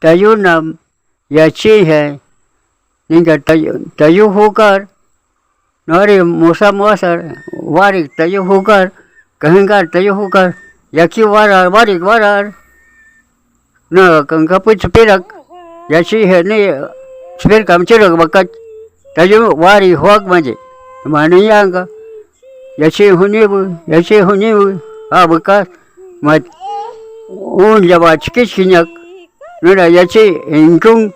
tayu nam yachi hai ninga tayu hukar nori musa muasar warik tayu hukar kahingar tayu hukar yaki warar warik warar na kangkaput sepirak yachi hai ni sepir kam cirak bakat tayu wari huak manje mana yang ka yachi huni bu bakat mat jawa cikis kinyak nora yachi ingkung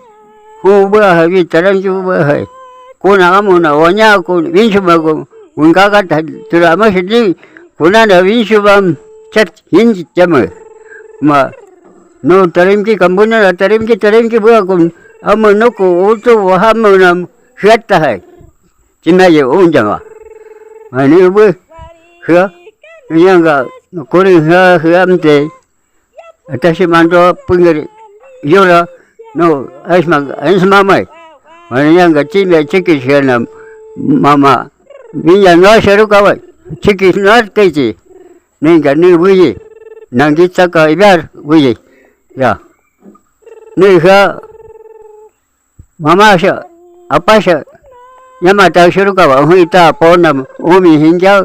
hubah habi terang juga hai kuna amuna wanya kun winsubagum ungaga drama sedih kuna na winsubam chat hinj jama ma no tarim ki kambuna tarim ki bagum amno ko utu wahamunam hiatta hai cinaye unjama mani bu hia nyanga kori hia amte atashi mando pungeri yola no asma mai mani nyanga cime cikis hena mama binya no seru kawai cikis no teji ninga ni buji nangi taka ibar buji ya ni ha mama sha apa sha nyama ta seru kawa huita ponam umi hinja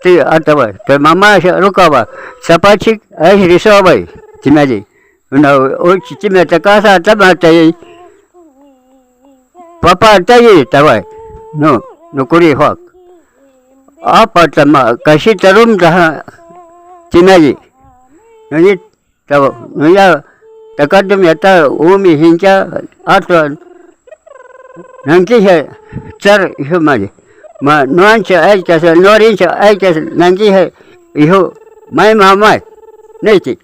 ti atawa te mama sha rukawa sapachik ai risabai timaji na o cime takasa tabatai papa tayi tawai no kuri hok apa tama kasih tarum dah timaji ni tahu ni ya takadum yata umi hinja atau nanti hai car ihu maji ma nuanca ai kasa norinca ai kasa nanti hai ihu mai mamai nanti